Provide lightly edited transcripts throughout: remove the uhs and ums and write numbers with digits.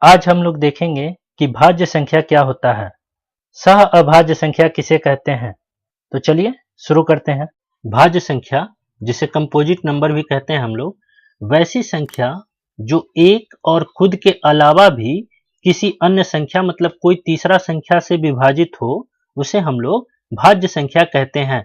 आज हम लोग देखेंगे कि भाज्य संख्या क्या होता है। सह अभाज्य संख्या किसे कहते हैं। तो चलिए शुरू करते हैं। भाज्य संख्या, जिसे कंपोजिट नंबर भी कहते हैं हम लोग, वैसी संख्या जो एक और खुद के अलावा भी किसी अन्य संख्या मतलब कोई तीसरा संख्या से विभाजित हो, उसे हम लोग भाज्य संख्या कहते हैं।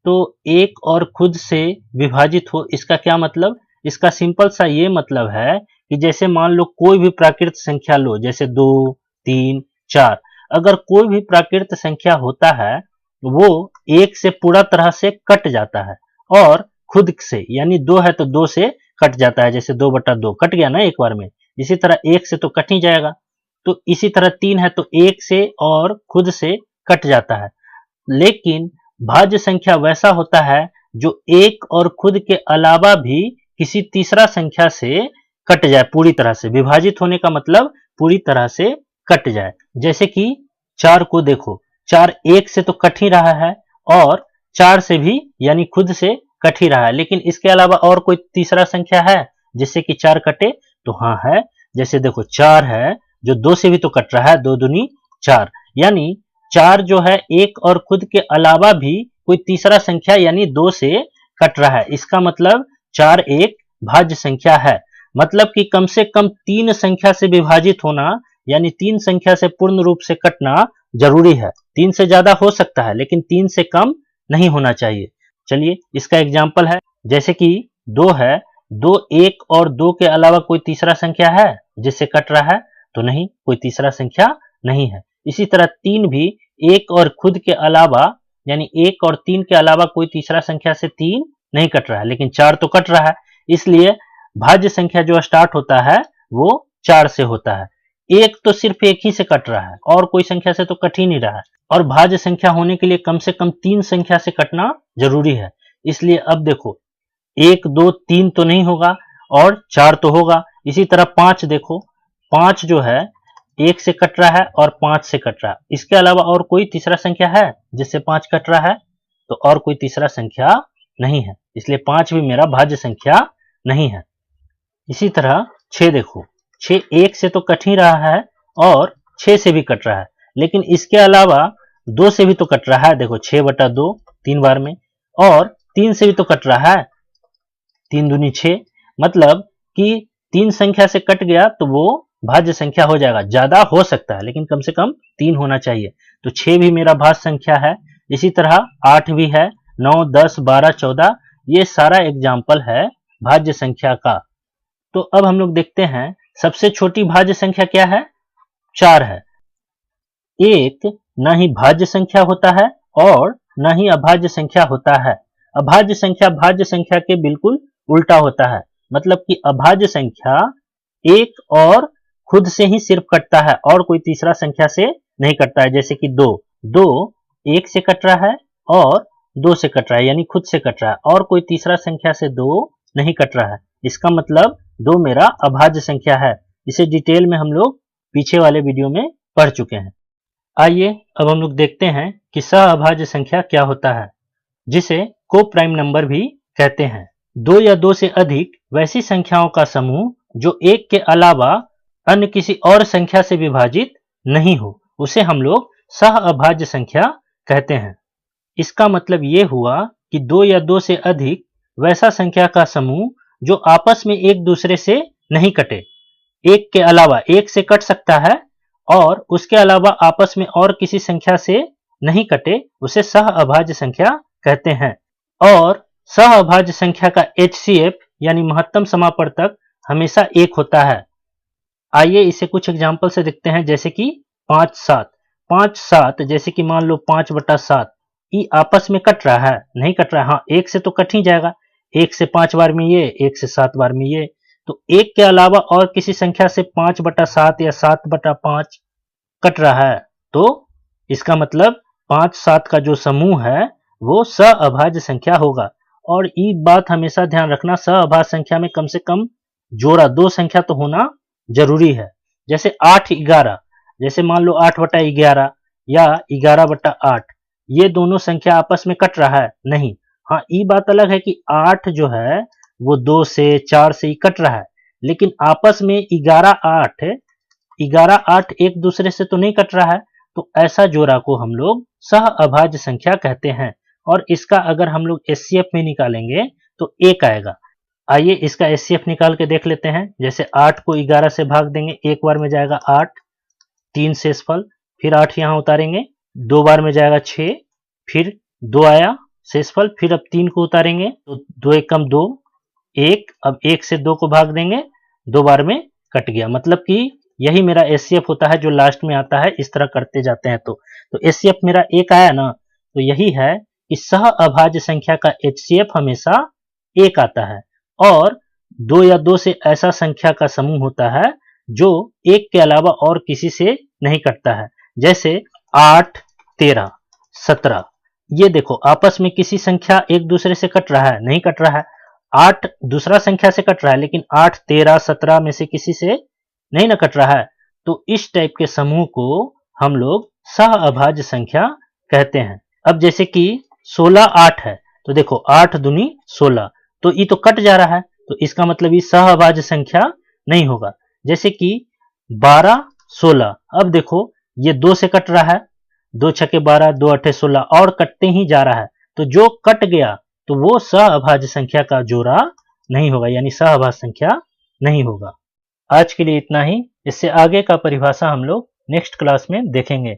तो एक और खुद से विभाजित हो, इसका क्या मतलब? इसका सिंपल सा ये मतलब है कि जैसे मान लो कोई भी प्राकृत संख्या लो, जैसे 2, 3, 4। अगर कोई भी प्राकृत संख्या होता है वो एक से पूरा तरह से कट जाता है, और खुद से यानी 2 है तो 2 से कट जाता है। जैसे 2/2 कट गया ना एक बार में, इसी तरह 1 से तो कट ही जाएगा। तो इसी तरह 3 है तो 1 से और खुद से कट जाता है। लेकिन भाज्य संख्या वैसा होता है जो एक और खुद के अलावा भी किसी तीसरा संख्या से कट जाए, पूरी तरह से। विभाजित होने का मतलब पूरी तरह से कट जाए। जैसे कि 4 को देखो, 4 1 से तो कट ही रहा है और 4 से भी यानी खुद से कट ही रहा है, लेकिन इसके अलावा और कोई तीसरा संख्या है जिससे कि 4 कटे? तो हाँ है। जैसे देखो 4 है जो 2 से भी तो कट रहा है, 2 दूनी 4, यानी 4 जो है एक और खुद के अलावा भी कोई तीसरा संख्या यानी 2 से कट रहा है। इसका मतलब 4 एक भाज्य संख्या है। मतलब कि कम से कम 3 संख्या से विभाजित होना यानी 3 संख्या से पूर्ण रूप से कटना जरूरी है। 3 से ज्यादा हो सकता है लेकिन 3 से कम नहीं होना चाहिए। चलिए इसका एग्जाम्पल है, जैसे कि 2 है, 2 एक और 2 के अलावा कोई तीसरा संख्या है जिससे कट रहा है? तो नहीं, कोई तीसरा संख्या नहीं है। इसी तरह 3 भी एक और खुद के अलावा यानी 1 और 3 के अलावा कोई तीसरा संख्या से 3 नहीं कट रहा है, लेकिन 4 तो कट रहा है। इसलिए भाज्य संख्या जो स्टार्ट होता है वो 4 से होता है। एक तो सिर्फ एक ही से कट रहा है और कोई संख्या से तो कट ही नहीं रहा है, और भाज्य संख्या होने के लिए कम से कम 3 संख्या से कटना जरूरी है। इसलिए अब देखो 1, 2, 3 तो नहीं होगा और 4 तो होगा। इसी तरह 5 देखो, 5 जो है 1 से कट रहा है और 5 से कट रहा है। इसके अलावा और कोई तीसरा संख्या है जिससे 5 कट रहा है? तो और कोई तीसरा संख्या नहीं है, इसलिए 5 भी मेरा भाज्य संख्या नहीं है। इसी तरह 6 देखो, 6 1 से तो कट ही रहा है और 6 से भी कट रहा है, लेकिन इसके अलावा 2 से भी तो कट रहा है। देखो 6/2 3 बार में, और 3 से भी तो कट रहा है, 3 दूनी 6। मतलब कि 3 संख्या से कट गया तो वो भाज्य संख्या हो जाएगा। ज्यादा हो सकता है लेकिन कम से कम 3 होना चाहिए। तो 6 भी मेरा भाज्य संख्या है। इसी तरह 8 भी है, 9, 10, 12, 14, ये सारा एग्जाम्पल है भाज्य संख्या का। तो अब हम लोग देखते हैं सबसे छोटी भाज्य संख्या क्या है? 4 है। एक न ही भाज्य संख्या होता है और न ही अभाज्य संख्या होता है। अभाज्य संख्या भाज्य संख्या के बिल्कुल उल्टा होता है। मतलब कि अभाज्य संख्या एक और खुद से ही सिर्फ कटता है और कोई तीसरा संख्या से नहीं कटता है। जैसे कि 2, 2 1 से कट रहा है और 2 से कट रहा है, यानी खुद से कट रहा है, और कोई तीसरा संख्या से 2 नहीं कट रहा है। इसका मतलब 2 मेरा अभाज्य संख्या है। इसे डिटेल में हम लोग पीछे वाले वीडियो में पढ़ चुके हैं। आइए अब हम लोग देखते हैं कि सहअभाज्य संख्या क्या होता है, जिसे को प्राइम नंबर भी कहते हैं। 2 या 2 से अधिक वैसी संख्याओं का समूह जो एक के अलावा अन्य किसी और संख्या से विभाजित नहीं हो, उसे हम लोग सहअभाज्य संख्या कहते हैं। इसका मतलब ये हुआ कि 2 या 2 से अधिक वैसा संख्या का समूह जो आपस में एक दूसरे से नहीं कटे। एक के अलावा, एक से कट सकता है और उसके अलावा आपस में और किसी संख्या से नहीं कटे, उसे सहअभाज्य संख्या कहते हैं। और सहअभाज्य संख्या का HCF यानी महत्तम समापवर्तक हमेशा 1 होता है। आइए इसे कुछ एग्जाम्पल से देखते हैं। जैसे कि 5, 7, 5, 7, जैसे कि मान लो 5/7, ये आपस में कट रहा है? नहीं कट रहा है। हाँ, 1 से तो कट ही जाएगा, 1 से 5 बार में ये, 1 से 7 बार में ये। तो 1 के अलावा और किसी संख्या से 5/7 या 7/5 कट रहा है, तो इसका मतलब 5, 7 का जो समूह है वो सहअभाज्य संख्या होगा। और ये बात हमेशा ध्यान रखना, सहअभाज्य संख्या में कम से कम जोड़ा 2 संख्या तो होना जरूरी है। जैसे 8, 11, जैसे मान लो 8/11 या 11/8, ये दोनों संख्या आपस में कट रहा है? नहीं। हाँ, ये बात अलग है कि 8 जो है वो 2 से 4 से ही कट रहा है, लेकिन आपस में 11, 8 11 8 एक दूसरे से तो नहीं कट रहा है, तो ऐसा जोड़ा को हम लोग सह अभाज्य संख्या कहते हैं। और इसका अगर हम लोग एचसीएफ में निकालेंगे तो 1 आएगा। आइए इसका एचसीएफ निकाल के देख लेते हैं। जैसे 8 को 11 से भाग देंगे, एक बार में जाएगा 8, 3 शेषफल, फिर 8 यहाँ उतारेंगे, 2 बार में जाएगा 6, फिर 2 आया शेषफल, फिर अब 3 को उतारेंगे तो 2 एकम 2, 1, अब 1 से 2 को भाग देंगे, 2 बार में कट गया। मतलब कि यही मेरा एचसीएफ होता है जो लास्ट में आता है। इस तरह करते जाते हैं तो एचसीएफ मेरा 1 आया ना, तो यही है कि सह अभाज्य संख्या का एचसीएफ हमेशा 1 आता है। और 2 या 2 से ऐसा संख्या का समूह होता है जो 1 के अलावा और किसी से नहीं कटता है। जैसे 8, 13, 17, ये देखो आपस में किसी संख्या एक दूसरे से कट रहा है? नहीं कट रहा है। 8 दूसरा संख्या से कट रहा है, लेकिन 8, 13, 17 में से किसी से नहीं ना कट रहा है। तो इस टाइप के समूह को हम लोग सह अभाज्य संख्या कहते हैं। अब जैसे कि 16 8 है, तो देखो 8 दूनी 16, तो ये तो कट जा रहा है, तो इसका मतलब ये सह अभाज्य संख्या नहीं होगा। जैसे कि 12 16, अब देखो ये 2 से कट रहा है, 2 छके 12, 2 अठे 16, और कटते ही जा रहा है, तो जो कट गया तो वो सह अभाज्य संख्या का जोड़ा नहीं होगा, यानी सह अभाज्य संख्या नहीं होगा। आज के लिए इतना ही। इससे आगे का परिभाषा हम लोग नेक्स्ट क्लास में देखेंगे।